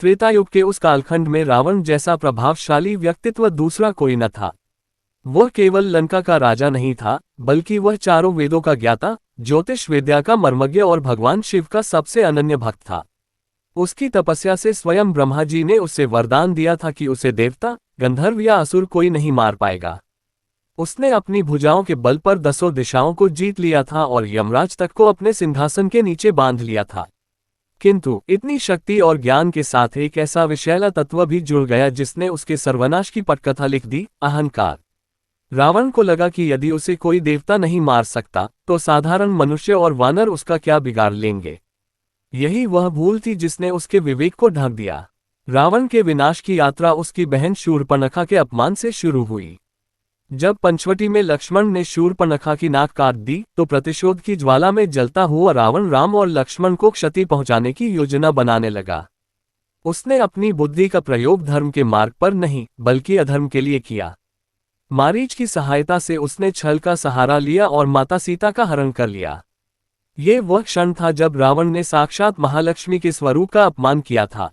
त्रेतायुग के उस कालखंड में रावण जैसा प्रभावशाली व्यक्तित्व दूसरा कोई न था। वह केवल लंका का राजा नहीं था, बल्कि वह चारों वेदों का ज्ञाता, ज्योतिष विद्या का मर्मज्ञ और भगवान शिव का सबसे अनन्य भक्त था। उसकी तपस्या से स्वयं ब्रह्मा जी ने उसे वरदान दिया था कि उसे देवता, गंधर्व या असुर कोई नहीं मार पाएगा। उसने अपनी भुजाओं के बल पर 10 दिशाओं को जीत लिया था और यमराज तक को अपने सिंहासन के नीचे बांध लिया था। किंतु इतनी शक्ति और ज्ञान के साथ एक ऐसा विषैला तत्व भी जुड़ गया जिसने उसके सर्वनाश की पटकथा लिख दी, अहंकार। रावण को लगा कि यदि उसे कोई देवता नहीं मार सकता तो साधारण मनुष्य और वानर उसका क्या बिगाड़ लेंगे। यही वह भूल थी जिसने उसके विवेक को ढक दिया। रावण के विनाश की यात्रा उसकी बहन शूर्पणखा के अपमान से शुरू हुई। जब पंचवटी में लक्ष्मण ने शूर्पणखा की नाक काट दी तो प्रतिशोध की ज्वाला में जलता हुआ रावण राम और लक्ष्मण को क्षति पहुंचाने की योजना बनाने लगा। उसने अपनी बुद्धि का प्रयोग धर्म के मार्ग पर नहीं बल्कि अधर्म के लिए किया। मारीच की सहायता से उसने छल का सहारा लिया और माता सीता का हरण कर लिया। ये वह क्षण था जब रावण ने साक्षात महालक्ष्मी के स्वरूप का अपमान किया था।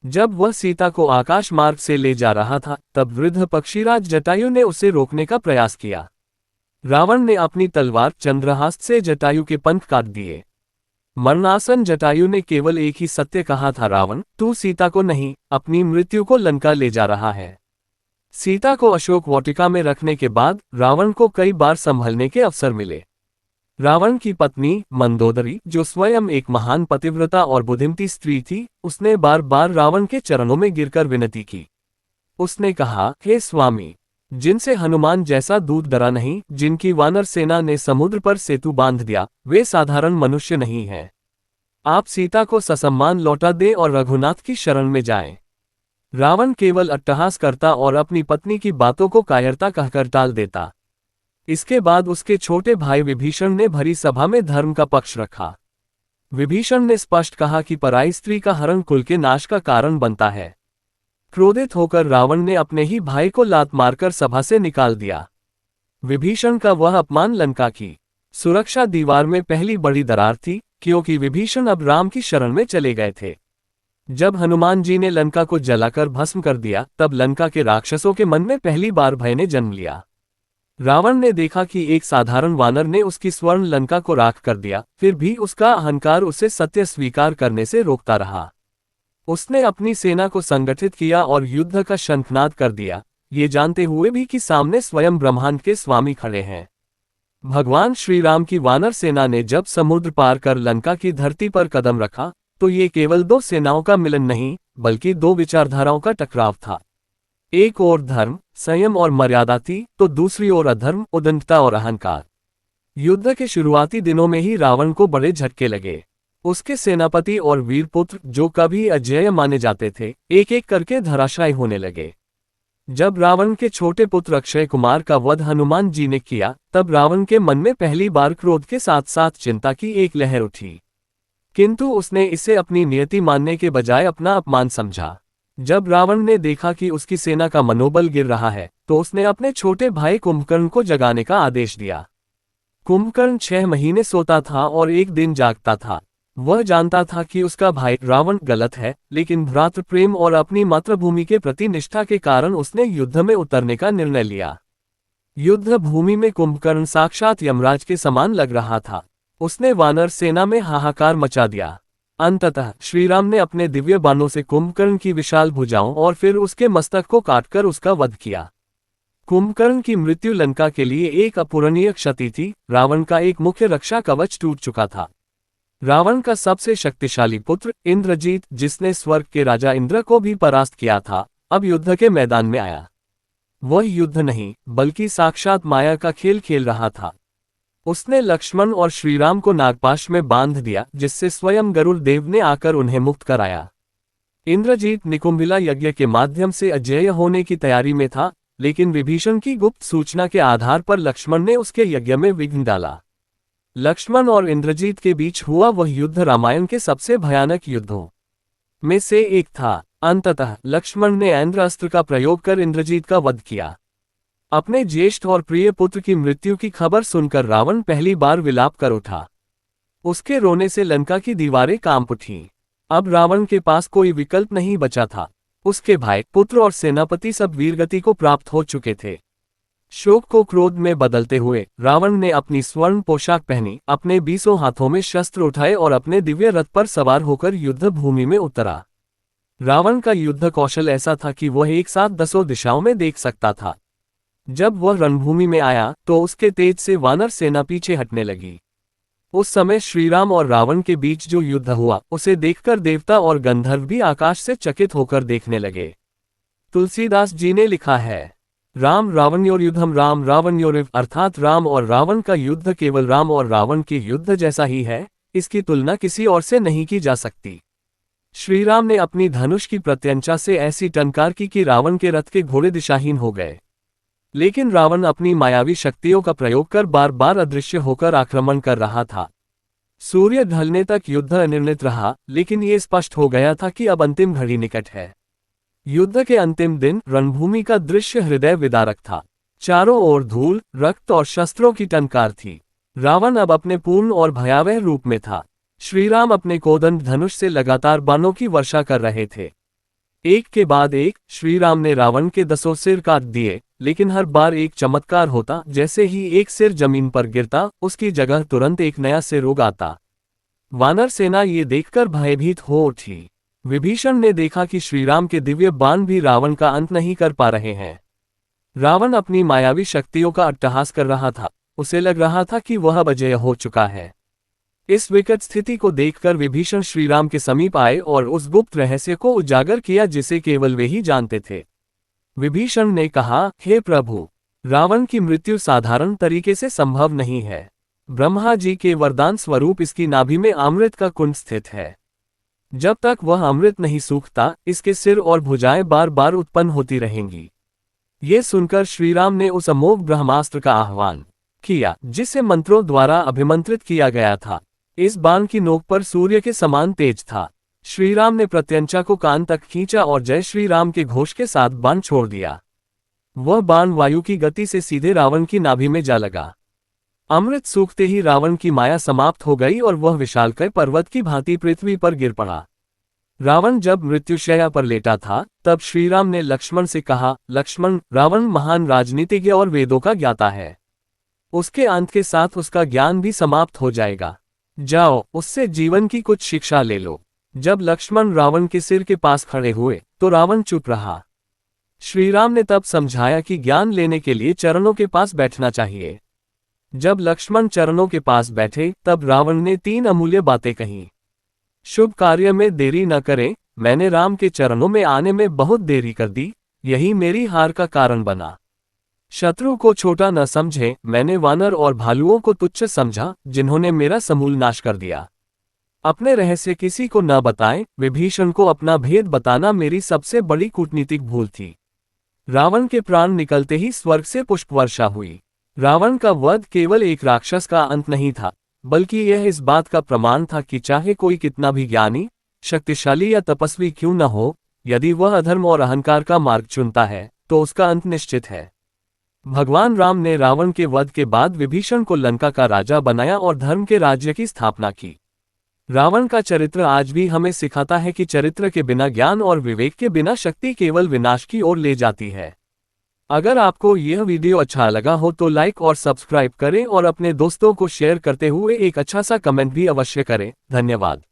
जब वह सीता को आकाश मार्ग से ले जा रहा था तब वृद्ध पक्षीराज जटायु ने उसे रोकने का प्रयास किया। रावण ने अपनी तलवार चंद्रहास से जटायु के पंख काट दिए। मरणासन जटायु ने केवल एक ही सत्य कहा था, रावण, तू सीता को नहीं, अपनी मृत्यु को लंका ले जा रहा है। सीता को अशोक वाटिका में रखने के बाद रावण को कई बार संभलने के अवसर मिले। रावण की पत्नी मंदोदरी, जो स्वयं एक महान पतिव्रता और बुद्धिमती स्त्री थी, उसने बार बार रावण के चरणों में गिरकर विनती की। उसने कहा, हे स्वामी, जिनसे हनुमान जैसा दूत डरा नहीं, जिनकी वानर सेना ने समुद्र पर सेतु बांध दिया, वे साधारण मनुष्य नहीं हैं। आप सीता को ससम्मान लौटा दें और रघुनाथ की शरण में जाएं। रावण केवल अट्टहास करता और अपनी पत्नी की बातों को कायरता कहकर टाल देता। इसके बाद उसके छोटे भाई विभीषण ने भरी सभा में धर्म का पक्ष रखा। विभीषण ने स्पष्ट कहा कि पराई स्त्री का हरण कुल के नाश का कारण बनता है। क्रोधित होकर रावण ने अपने ही भाई को लात मारकर सभा से निकाल दिया। विभीषण का वह अपमान लंका की सुरक्षा दीवार में पहली बड़ी दरार थी, क्योंकि विभीषण अब राम की शरण में चले गए थे। जब हनुमान जी ने लंका को जलाकर भस्म कर दिया तब लंका के राक्षसों के मन में पहली बार भय ने जन्म लिया। रावण ने देखा कि एक साधारण वानर ने उसकी स्वर्ण लंका को राख कर दिया, फिर भी उसका अहंकार उसे सत्य स्वीकार करने से रोकता रहा। उसने अपनी सेना को संगठित किया और युद्ध का शंखनाद कर दिया, ये जानते हुए भी कि सामने स्वयं ब्रह्मांड के स्वामी खड़े हैं। भगवान श्री राम की वानर सेना ने जब समुद्र पार कर लंका की धरती पर कदम रखा तो ये केवल 2 सेनाओं का मिलन नहीं बल्कि 2 विचारधाराओं का टकराव था। एक ओर धर्म, संयम और मर्यादा थी तो दूसरी ओर अधर्म, उद्दंडता और अहंकार। युद्ध के शुरुआती दिनों में ही रावण को बड़े झटके लगे। उसके सेनापति और वीरपुत्र, जो कभी अजेय माने जाते थे, एक एक करके धराशायी होने लगे। जब रावण के छोटे पुत्र अक्षय कुमार का वध हनुमान जी ने किया तब रावण के मन में पहली बार क्रोध के साथ साथ चिंता की एक लहर उठी। किंतु उसने इसे अपनी नियति मानने के बजाय अपना अपमान समझा। जब रावण ने देखा कि उसकी सेना का मनोबल गिर रहा है तो उसने अपने छोटे भाई कुंभकर्ण को जगाने का आदेश दिया। कुंभकर्ण 6 महीने सोता था और एक दिन जागता था। वह जानता था कि उसका भाई रावण गलत है, लेकिन भ्रातृ प्रेम और अपनी मातृभूमि के प्रति निष्ठा के कारण उसने युद्ध में उतरने का निर्णय लिया। युद्ध भूमि में कुंभकर्ण साक्षात यमराज के समान लग रहा था। उसने वानर सेना में हाहाकार मचा दिया। अंततः श्रीराम ने अपने दिव्य बाणों से कुंभकर्ण की विशाल भुजाओं और फिर उसके मस्तक को काटकर उसका वध किया। कुंभकर्ण की मृत्यु लंका के लिए एक अपूरणीय क्षति थी। रावण का एक मुख्य रक्षा कवच टूट चुका था। रावण का सबसे शक्तिशाली पुत्र इंद्रजीत, जिसने स्वर्ग के राजा इंद्र को भी परास्त किया था, अब युद्ध के मैदान में आया। वह युद्ध नहीं बल्कि साक्षात माया का खेल खेल रहा था। उसने लक्ष्मण और श्रीराम को नागपाश में बांध दिया, जिससे स्वयं गरुड़ देव ने आकर उन्हें मुक्त कराया। इंद्रजीत निकुंभिला यज्ञ के माध्यम से अजेय होने की तैयारी में था, लेकिन विभीषण की गुप्त सूचना के आधार पर लक्ष्मण ने उसके यज्ञ में विघ्न डाला। लक्ष्मण और इंद्रजीत के बीच हुआ वह युद्ध रामायण के सबसे भयानक युद्धों में से एक था। अंततः लक्ष्मण ने ऐन्द्र अस्त्र का प्रयोग कर इंद्रजीत का वध किया। अपने ज्येष्ठ और प्रिय पुत्र की मृत्यु की खबर सुनकर रावण पहली बार विलाप कर उठा। उसके रोने से लंका की दीवारें कांप उठीं। अब रावण के पास कोई विकल्प नहीं बचा था। उसके भाई, पुत्र और सेनापति सब वीरगति को प्राप्त हो चुके थे। शोक को क्रोध में बदलते हुए रावण ने अपनी स्वर्ण पोशाक पहनी, अपने 20 हाथों में शस्त्र उठाए और अपने दिव्य रथ पर सवार होकर युद्ध भूमि में उतरा। रावण का युद्ध कौशल ऐसा था कि वह एक साथ 10 दिशाओं में देख सकता था। जब वह रणभूमि में आया तो उसके तेज से वानर सेना पीछे हटने लगी। उस समय श्रीराम और रावण के बीच जो युद्ध हुआ उसे देखकर देवता और गंधर्व भी आकाश से चकित होकर देखने लगे। तुलसीदास जी ने लिखा है, राम रावणयोर युद्धम राम रावणयोरिव, अर्थात राम और रावण का युद्ध केवल राम और रावण के युद्ध जैसा ही है, इसकी तुलना किसी और से नहीं की जा सकती। श्रीराम ने अपनी धनुष की प्रत्यंचा से ऐसी टंकार की कि रावण के रथ के घोड़े दिशाहीन हो गए। लेकिन रावण अपनी मायावी शक्तियों का प्रयोग कर बार बार अदृश्य होकर आक्रमण कर रहा था। सूर्य ढलने तक युद्ध अनिर्णित रहा, लेकिन ये स्पष्ट हो गया था कि अब अंतिम घड़ी निकट है। युद्ध के अंतिम दिन रणभूमि का दृश्य हृदय विदारक था। चारों ओर धूल, रक्त और शस्त्रों की टंकार थी। रावण अब अपने पूर्ण और भयावह रूप में था। श्रीराम अपने कोदंड धनुष से लगातार बाणों की वर्षा कर रहे थे। एक के बाद एक श्रीराम ने रावण के 10 सिर काट दिए, लेकिन हर बार एक चमत्कार होता। जैसे ही एक सिर जमीन पर गिरता, उसकी जगह तुरंत एक नया सिर उग आता। वानर सेना ये देखकर भयभीत हो उठी। विभीषण ने देखा कि श्रीराम के दिव्य बाण भी रावण का अंत नहीं कर पा रहे हैं। रावण अपनी मायावी शक्तियों का अट्टहास कर रहा था। उसे लग रहा था कि वह अजेय हो चुका है। इस विकट स्थिति को देखकर विभीषण श्रीराम के समीप आए और उस गुप्त रहस्य को उजागर किया जिसे केवल वे ही जानते थे। विभीषण ने कहा, हे प्रभु, रावण की मृत्यु साधारण तरीके से संभव नहीं है। ब्रह्मा जी के वरदान स्वरूप इसकी नाभि में अमृत का कुंड स्थित है। जब तक वह अमृत नहीं सूखता, इसके सिर और भुजाएं बार बार उत्पन्न होती रहेंगी। ये सुनकर श्रीराम ने उस अमोघ ब्रह्मास्त्र का आह्वान किया, जिसे मंत्रों द्वारा अभिमंत्रित किया गया था। इस बाण की नोक पर सूर्य के समान तेज था। श्रीराम ने प्रत्यंचा को कान तक खींचा और जय श्री राम के घोष के साथ बाण छोड़ दिया। वह बाण वायु की गति से सीधे रावण की नाभि में जा लगा। अमृत सूखते ही रावण की माया समाप्त हो गई और वह विशालकाय पर्वत की भांति पृथ्वी पर गिर पड़ा। रावण जब मृत्युशैया पर लेटा था, तब श्रीराम ने लक्ष्मण से कहा, लक्ष्मण, रावण महान राजनीतिज्ञ और वेदों का ज्ञाता है। उसके अंत के साथ उसका ज्ञान भी समाप्त हो जाएगा। जाओ, उससे जीवन की कुछ शिक्षा ले लो। जब लक्ष्मण रावण के सिर के पास खड़े हुए तो रावण चुप रहा। श्रीराम ने तब समझाया कि ज्ञान लेने के लिए चरणों के पास बैठना चाहिए। जब लक्ष्मण चरणों के पास बैठे तब रावण ने 3 अमूल्य बातें कहीं। शुभ कार्य में देरी न करें, मैंने राम के चरणों में आने में बहुत देरी कर दी, यही मेरी हार का कारण बना। शत्रु को छोटा न समझे, मैंने वानर और भालुओं को तुच्छ समझा, जिन्होंने मेरा समूल नाश कर दिया। अपने रहस्य किसी को न बताएं, विभीषण को अपना भेद बताना मेरी सबसे बड़ी कूटनीतिक भूल थी। रावण के प्राण निकलते ही स्वर्ग से पुष्प वर्षा हुई। रावण का वध केवल एक राक्षस का अंत नहीं था, बल्कि यह इस बात का प्रमाण था कि चाहे कोई कितना भी ज्ञानी, शक्तिशाली या तपस्वी क्यों न हो, यदि वह अधर्म और अहंकार का मार्ग चुनता है तो उसका अंत निश्चित है। भगवान राम ने रावण के वध के बाद विभीषण को लंका का राजा बनाया और धर्म के राज्य की स्थापना की। रावण का चरित्र आज भी हमें सिखाता है कि चरित्र के बिना ज्ञान और विवेक के बिना शक्ति केवल विनाश की ओर ले जाती है। अगर आपको यह वीडियो अच्छा लगा हो तो लाइक और सब्सक्राइब करें और अपने दोस्तों को शेयर करते हुए एक अच्छा सा कमेंट भी अवश्य करें। धन्यवाद।